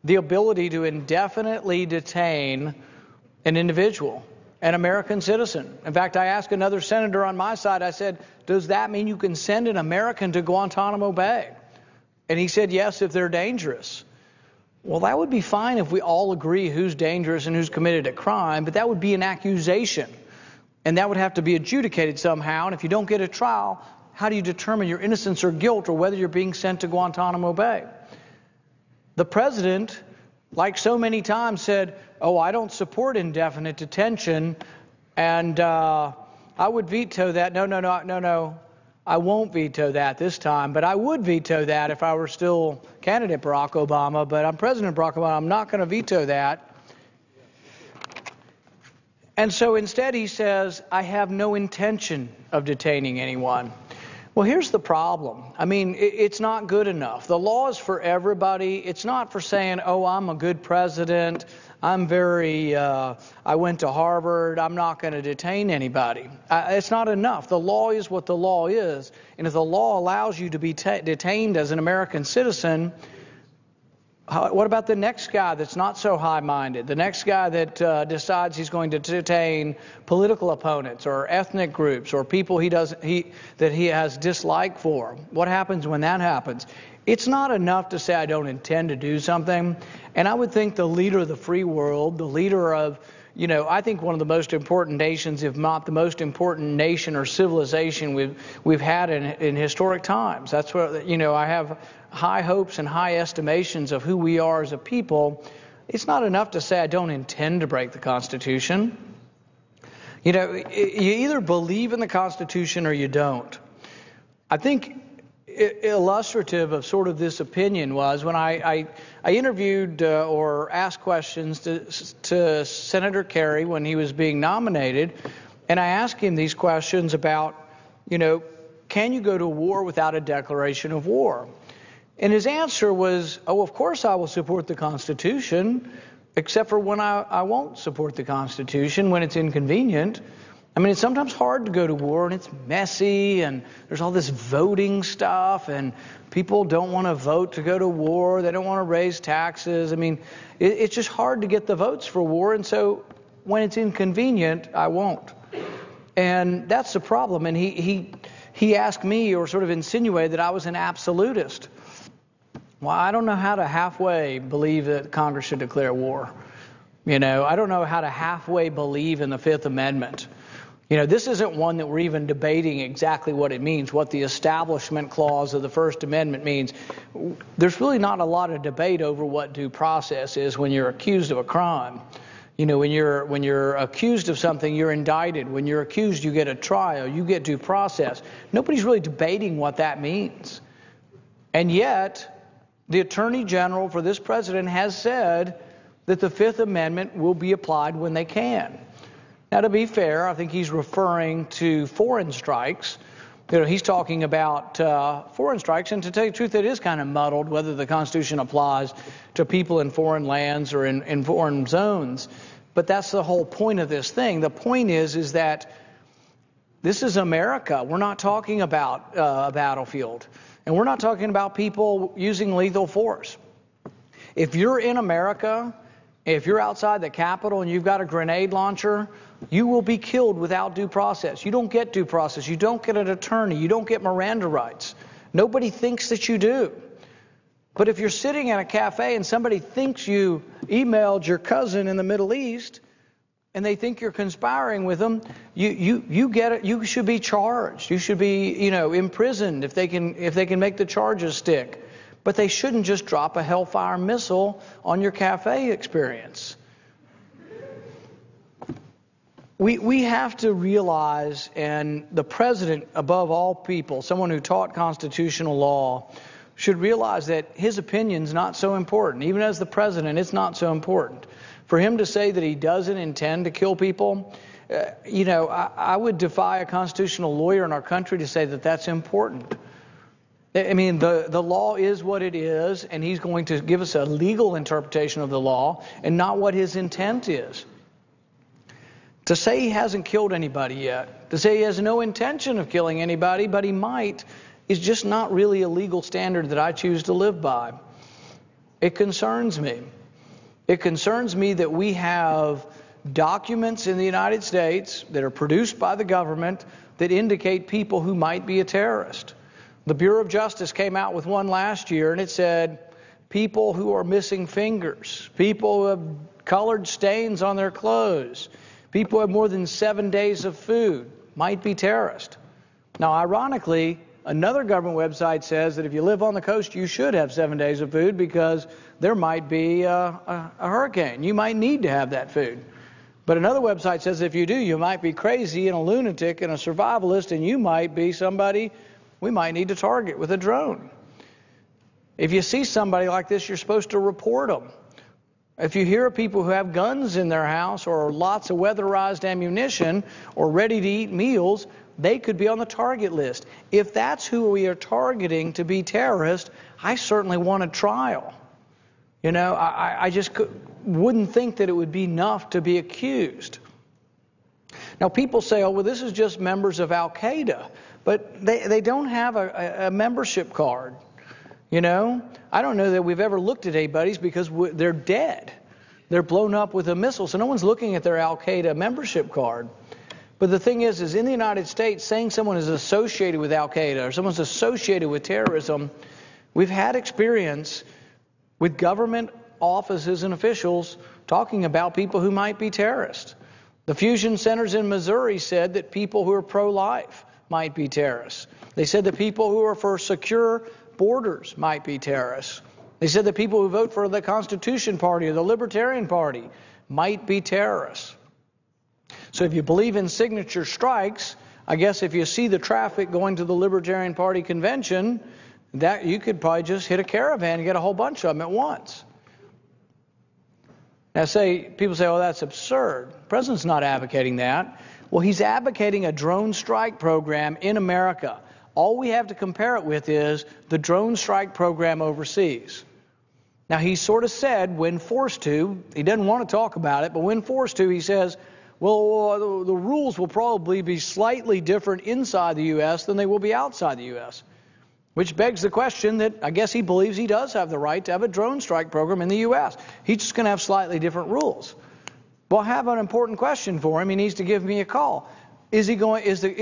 the ability to indefinitely detain an individual, an American citizen. In fact, I asked another senator on my side, I said, does that mean you can send an American to Guantanamo Bay? And he said, yes, if they're dangerous. Well, that would be fine if we all agree who's dangerous and who's committed a crime, but that would be an accusation. And that would have to be adjudicated somehow. And if you don't get a trial, how do you determine your innocence or guilt or whether you're being sent to Guantanamo Bay? The president, like so many times, said, oh, I don't support indefinite detention, and I would veto that. No. I won't veto that this time, but I would veto that if I were still candidate Barack Obama, but I'm President Barack Obama. I'm not going to veto that. And so instead he says, I have no intention of detaining anyone. Well, here's the problem. I mean, it's not good enough. The law is for everybody. It's not for saying, oh, I'm a good president. I went to Harvard. I'm not going to detain anybody. It's not enough. The law is what the law is. And if the law allows you to be detained as an American citizen, what about the next guy that's not so high-minded? The next guy that decides he's going to detain political opponents or ethnic groups or people that he has dislike for? What happens when that happens? It's not enough to say I don't intend to do something. And I would think the leader of the free world, the leader of, I think one of the most important nations, if not the most important nation or civilization we've had in historic times. That's what, I have high hopes and high estimations of who we are as a people. It's not enough to say I don't intend to break the Constitution. You either believe in the Constitution or you don't. I think illustrative of sort of this opinion was when I interviewed or asked questions to Senator Kerry when he was being nominated, and I asked him these questions about, can you go to war without a declaration of war? And his answer was, oh, of course I will support the Constitution, except for when I won't support the Constitution, when it's inconvenient. I mean, it's sometimes hard to go to war, and it's messy, and there's all this voting stuff, and people don't want to vote to go to war. They don't want to raise taxes. I mean, it's just hard to get the votes for war, and so when it's inconvenient, I won't. And that's the problem. And he asked me, or sort of insinuated, that I was an absolutist. Well, I don't know how to halfway believe that Congress should declare war. I don't know how to halfway believe in the Fifth Amendment. This isn't one that we're even debating exactly what it means, what the Establishment Clause of the First Amendment means. There's really not a lot of debate over what due process is when you're accused of a crime. When you're accused of something, you're indicted. When you're accused, you get a trial, you get due process. Nobody's really debating what that means. And yet, the Attorney General for this president has said that the Fifth Amendment will be applied when they can. Now, to be fair, I think he's referring to foreign strikes. He's talking about foreign strikes, and to tell you the truth, it is kind of muddled whether the Constitution applies to people in foreign lands or in foreign zones. But that's the whole point of this thing. The point is that this is America. We're not talking about a battlefield. And we're not talking about people using lethal force. If you're in America, if you're outside the Capitol and you've got a grenade launcher, you will be killed without due process. You don't get due process. You don't get an attorney. You don't get Miranda rights. Nobody thinks that you do. But if you're sitting in a cafe and somebody thinks you emailed your cousin in the Middle East and they think you're conspiring with them, you get it. You should be charged. You should be, imprisoned if they can make the charges stick. But they shouldn't just drop a Hellfire missile on your cafe experience. We have to realize, and the president above all people, someone who taught constitutional law, should realize that his opinion's not so important. Even as the president, it's not so important. For him to say that he doesn't intend to kill people, I would defy a constitutional lawyer in our country to say that that's important. I mean, the law is what it is, and he's going to give us a legal interpretation of the law and not what his intent is. To say he hasn't killed anybody yet, to say he has no intention of killing anybody, but he might, is just not really a legal standard that I choose to live by. It concerns me. It concerns me that we have documents in the United States that are produced by the government that indicate people who might be a terrorist. The Bureau of Justice came out with one last year, and it said people who are missing fingers, people who have colored stains on their clothes, people who have more than 7 days of food might be terrorists. Now, ironically, another government website says that if you live on the coast, you should have 7 days of food because there might be a hurricane. You might need to have that food. But another website says if you do, you might be crazy and a lunatic and a survivalist, and you might be somebody we might need to target with a drone. If you see somebody like this, you're supposed to report them. If you hear of people who have guns in their house or lots of weatherized ammunition or ready-to-eat meals, they could be on the target list. If that's who we are targeting to be terrorists, I certainly want a trial. I just wouldn't think that it would be enough to be accused. Now, people say, oh, well, this is just members of Al-Qaeda. But they don't have a membership card. I don't know that we've ever looked at anybody's because they're dead. They're blown up with a missile, so no one's looking at their Al-Qaeda membership card. But the thing is in the United States, saying someone is associated with Al-Qaeda or someone's associated with terrorism, we've had experience with government offices and officials talking about people who might be terrorists. The fusion centers in Missouri said that people who are pro-life might be terrorists. They said that people who are for secure borders might be terrorists. They said that people who vote for the Constitution Party or the Libertarian Party might be terrorists. So if you believe in signature strikes, I guess if you see the traffic going to the Libertarian Party convention, that you could probably just hit a caravan and get a whole bunch of them at once. Now people say, oh, that's absurd. The president's not advocating that. Well, he's advocating a drone strike program in America. All we have to compare it with is the drone strike program overseas. Now, he sort of said when forced to, he doesn't want to talk about it, but when forced to, he says, well, the rules will probably be slightly different inside the U.S. than they will be outside the U.S., which begs the question that I guess he believes he does have the right to have a drone strike program in the U.S. He's just going to have slightly different rules. Well, I have an important question for him. He needs to give me a call. Is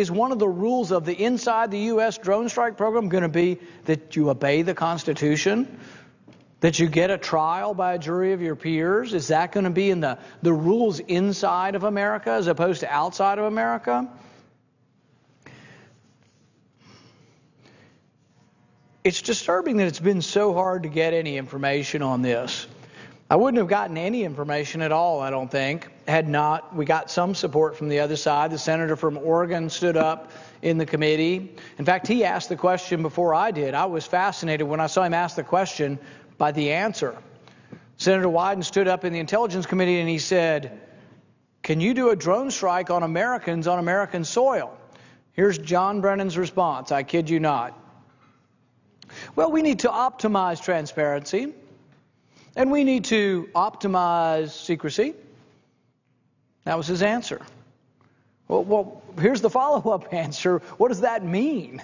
one of the rules of the inside the U.S. drone strike program going to be that you obey the Constitution? That you get a trial by a jury of your peers? Is that going to be in the rules inside of America as opposed to outside of America? It's disturbing that it's been so hard to get any information on this. I wouldn't have gotten any information at all, I don't think, had not we got some support from the other side. The senator from Oregon stood up in the committee. In fact, he asked the question before I did. I was fascinated when I saw him ask the question by the answer. Senator Wyden stood up in the Intelligence Committee and he said, can you do a drone strike on Americans on American soil? Here's John Brennan's response. I kid you not. Well, we need to optimize transparency. And we need to optimize secrecy. That was his answer. Well, here's the follow-up answer. What does that mean?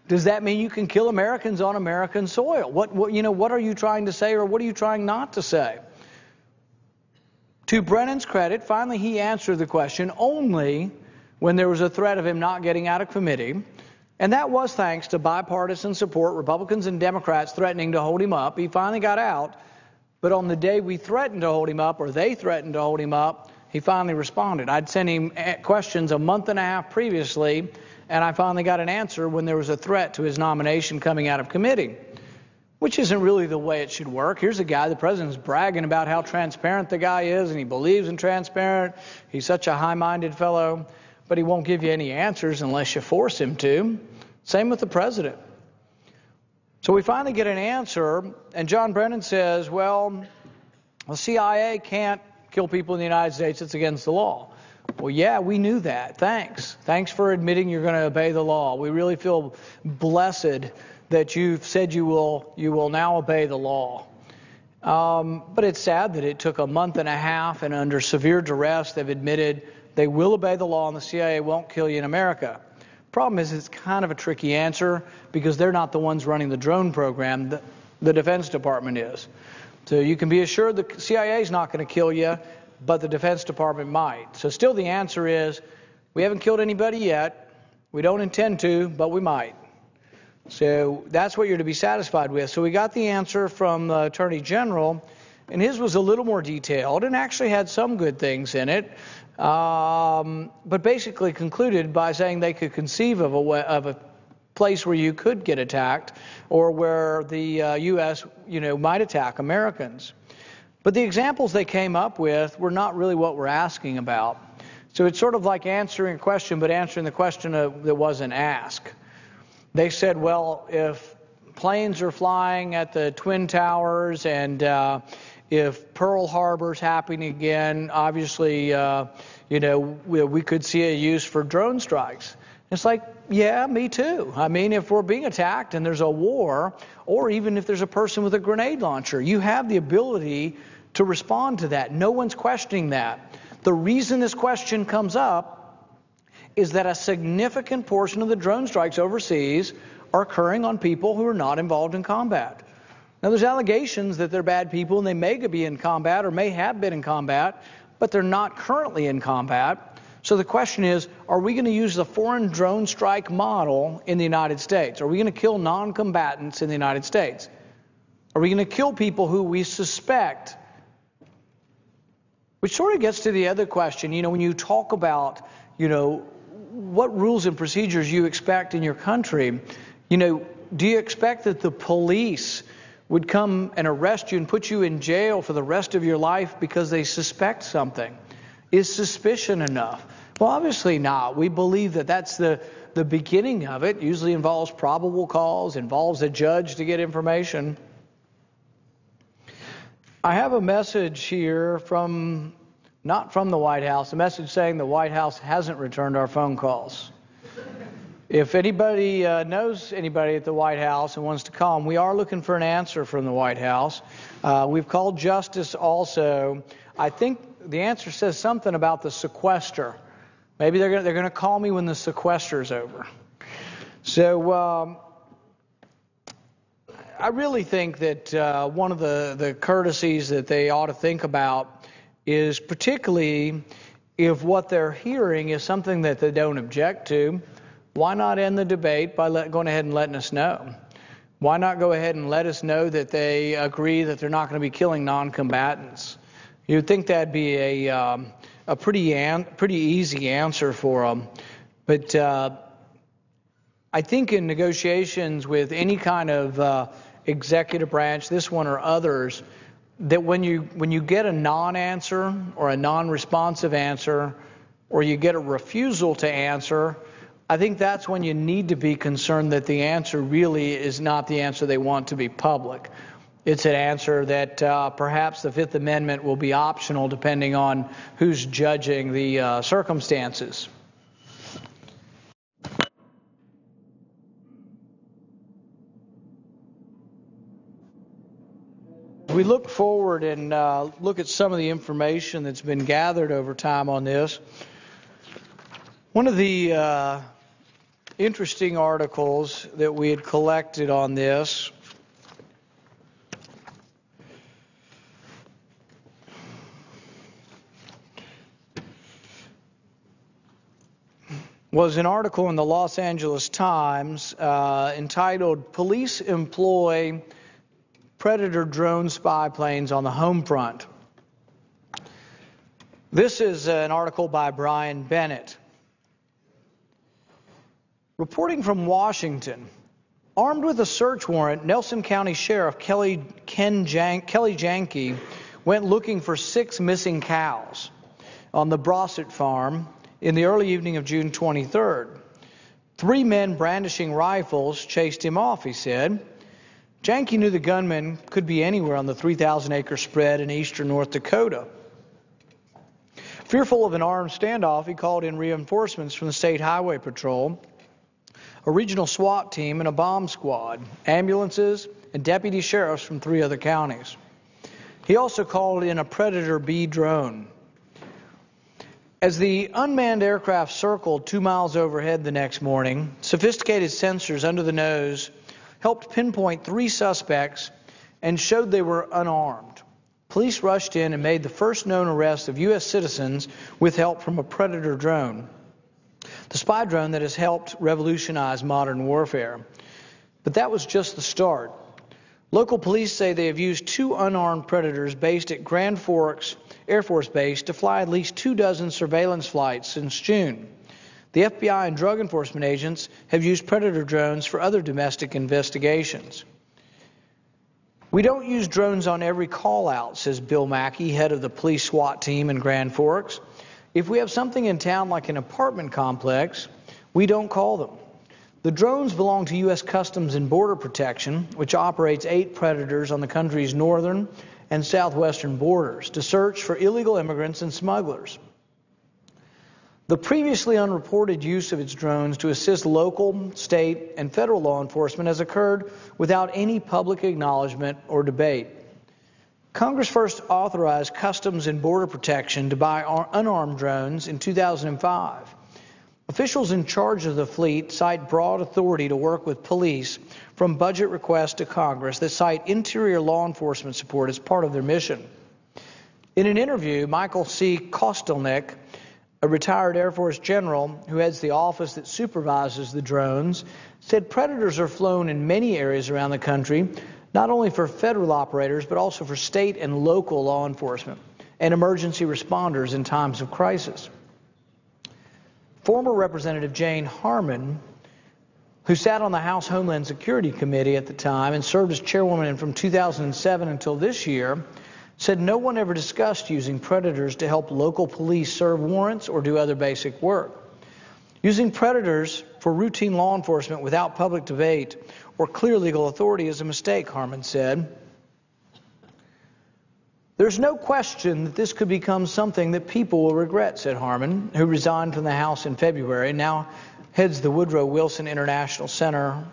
Does that mean you can kill Americans on American soil? What are you trying to say, or what are you trying not to say? To Brennan's credit, finally he answered the question only when there was a threat of him not getting out of committee. And that was thanks to bipartisan support, Republicans and Democrats threatening to hold him up. He finally got out. But on the day we threatened to hold him up, or they threatened to hold him up, he finally responded. I'd sent him questions a month and a half previously, and I finally got an answer when there was a threat to his nomination coming out of committee, which isn't really the way it should work. Here's a guy, the president's bragging about how transparent the guy is, and he believes in transparent. He's such a high-minded fellow, but he won't give you any answers unless you force him to. Same with the president. So we finally get an answer, and John Brennan says, well, the CIA can't kill people in the United States. It's against the law. Well, yeah, we knew that. Thanks. Thanks for admitting you're going to obey the law. We really feel blessed that you've said you will now obey the law. But it's sad that it took a month and a half, and under severe duress, they've admitted they will obey the law and the CIA won't kill you in America. Problem is, it's kind of a tricky answer because they're not the ones running the drone program. The Defense Department is. So you can be assured the CIA is not going to kill you, but the Defense Department might. So still the answer is, we haven't killed anybody yet. We don't intend to, but we might. So that's what you're to be satisfied with. So we got the answer from the Attorney General, and his was a little more detailed and actually had some good things in it, but basically concluded by saying they could conceive of a place where you could get attacked or where the U.S. might attack Americans. But the examples they came up with were not really what we're asking about. So it's sort of like answering a question, but answering the question that wasn't asked. They said, well, if planes are flying at the Twin Towers and if Pearl Harbor's happening again, obviously, we could see a use for drone strikes. It's like, yeah, me too. I mean, if we're being attacked and there's a war, or even if there's a person with a grenade launcher, you have the ability to respond to that. No one's questioning that. The reason this question comes up is that a significant portion of the drone strikes overseas are occurring on people who are not involved in combat. Now, there's allegations that they're bad people and they may be in combat or may have been in combat, but they're not currently in combat. So the question is, are we going to use the foreign drone strike model in the United States? Are we going to kill non-combatants in the United States? Are we going to kill people who we suspect? Which sort of gets to the other question, when you talk about, what rules and procedures you expect in your country, do you expect that the police would come and arrest you and put you in jail for the rest of your life because they suspect something? Is suspicion enough? Well, obviously not. We believe that that's the beginning of it. Usually involves probable cause, involves a judge to get information. I have a message here not from the White House, a message saying the White House hasn't returned our phone calls. If anybody knows anybody at the White House and wants to call them, we are looking for an answer from the White House. We've called Justice also. I think the answer says something about the sequester. Maybe they're going to call me when the sequester's over. So I really think that one of the courtesies that they ought to think about is particularly if what they're hearing is something that they don't object to, why not end the debate by going ahead and letting us know? Why not go ahead and let us know that they agree that they're not going to be killing non-combatants? You'd think that'd be a pretty easy answer for them. But I think in negotiations with any kind of executive branch, this one or others, that when you get a non-answer or a non-responsive answer, or you get a refusal to answer, I think that's when you need to be concerned that the answer really is not the answer they want to be public. It's an answer that perhaps the Fifth Amendment will be optional depending on who's judging the circumstances. We look forward and look at some of the information that's been gathered over time on this. One of the interesting articles that we had collected on this was an article in the Los Angeles Times entitled "Police Employ Predator Drone Spy Planes on the Home Front." This is an article by Brian Bennett. Reporting from Washington, armed with a search warrant, Nelson County Sheriff Kelly Janke went looking for 6 missing cows on the Brossett farm in the early evening of June 23rd. 3 men brandishing rifles chased him off, he said. Janke knew the gunman could be anywhere on the 3,000-acre spread in eastern North Dakota. Fearful of an armed standoff, he called in reinforcements from the State Highway Patrol, a regional SWAT team, and a bomb squad, ambulances, and deputy sheriffs from 3 other counties. He also called in a Predator B drone. As the unmanned aircraft circled 2 miles overhead the next morning, sophisticated sensors under the nose helped pinpoint 3 suspects and showed they were unarmed. Police rushed in and made the first known arrest of U.S. citizens with help from a Predator drone, the spy drone that has helped revolutionize modern warfare. But that was just the start. Local police say they have used 2 unarmed Predators based at Grand Forks Air Force Base to fly at least 24 surveillance flights since June. The FBI and drug enforcement agents have used Predator drones for other domestic investigations. We don't use drones on every call-out, says Bill Mackey, head of the police SWAT team in Grand Forks. If we have something in town like an apartment complex, we don't call them. The drones belong to U.S. Customs and Border Protection, which operates 8 Predators on the country's northern and southwestern borders to search for illegal immigrants and smugglers. The previously unreported use of its drones to assist local, state, and federal law enforcement has occurred without any public acknowledgement or debate. Congress first authorized Customs and Border Protection to buy unarmed drones in 2005. Officials in charge of the fleet cite broad authority to work with police, from budget requests to Congress, that cite interior law enforcement support as part of their mission. In an interview, Michael C. Kostelnick, a retired Air Force general who heads the office that supervises the drones, said Predators are flown in many areas around the country, not only for federal operators, but also for state and local law enforcement and emergency responders in times of crisis. Former Representative Jane Harmon, who sat on the House Homeland Security Committee at the time and served as chairwoman from 2007 until this year, said no one ever discussed using Predators to help local police serve warrants or do other basic work. Using Predators for routine law enforcement without public debate or clear legal authority is a mistake, Harmon said. There's no question that this could become something that people will regret, said Harmon, who resigned from the House in February and now heads the Woodrow Wilson International Center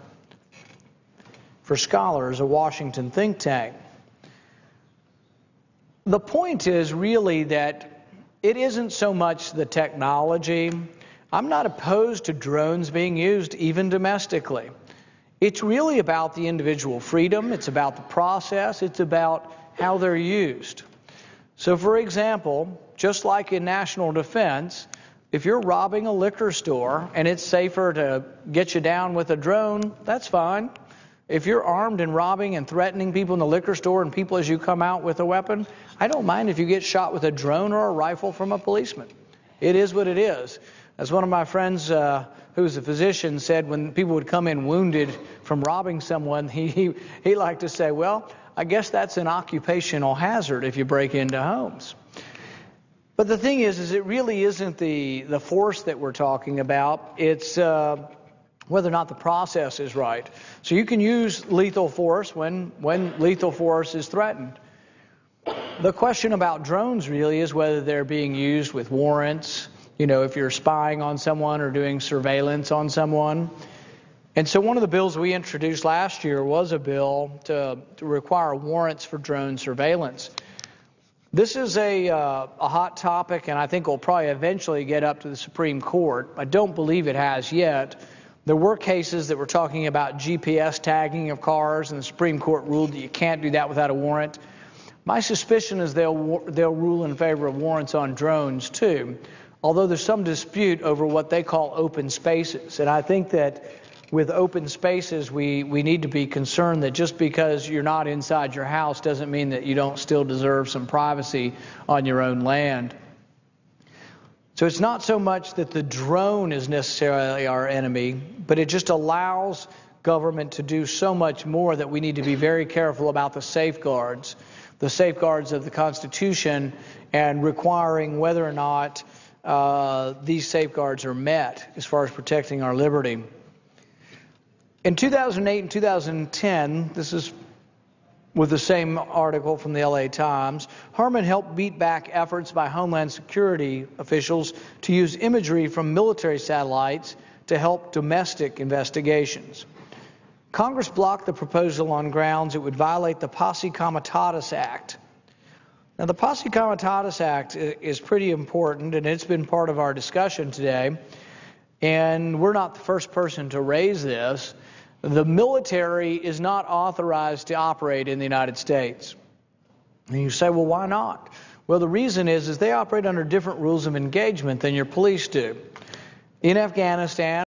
for Scholars, a Washington think tank. The point is really that it isn't so much the technology. I'm not opposed to drones being used even domestically. It's really about the individual freedom. It's about the process. It's about how they're used. So, for example, just like in national defense, if you're robbing a liquor store and it's safer to get you down with a drone, that's fine. If you're armed and robbing and threatening people in the liquor store and people as you come out with a weapon, I don't mind if you get shot with a drone or a rifle from a policeman. It is what it is. As one of my friends who's a physician said, when people would come in wounded from robbing someone, he liked to say, well, I guess that's an occupational hazard if you break into homes. But the thing is it really isn't the force that we're talking about. It's whether or not the process is right. So you can use lethal force when lethal force is threatened. The question about drones really is whether they're being used with warrants, if you're spying on someone or doing surveillance on someone. And so one of the bills we introduced last year was a bill to require warrants for drone surveillance. This is a hot topic, and I think will probably eventually get up to the Supreme Court. I don't believe it has yet. There were cases that were talking about GPS tagging of cars, and the Supreme Court ruled that you can't do that without a warrant. My suspicion is they'll rule in favor of warrants on drones too, although there's some dispute over what they call open spaces. And I think that with open spaces, we need to be concerned that just because you're not inside your house doesn't mean that you don't still deserve some privacy on your own land. So it's not so much that the drone is necessarily our enemy, but it just allows government to do so much more that we need to be very careful about the safeguards of the Constitution, and requiring whether or not these safeguards are met as far as protecting our liberty. In 2008 and 2010, this is with the same article from the LA Times, Harmon helped beat back efforts by Homeland Security officials to use imagery from military satellites to help domestic investigations. Congress blocked the proposal on grounds it would violate the Posse Comitatus Act. Now, the Posse Comitatus Act is pretty important, and it's been part of our discussion today. And we're not the first person to raise this. The military is not authorized to operate in the United States. And you say, well, why not? Well, the reason is they operate under different rules of engagement than your police do. In Afghanistan,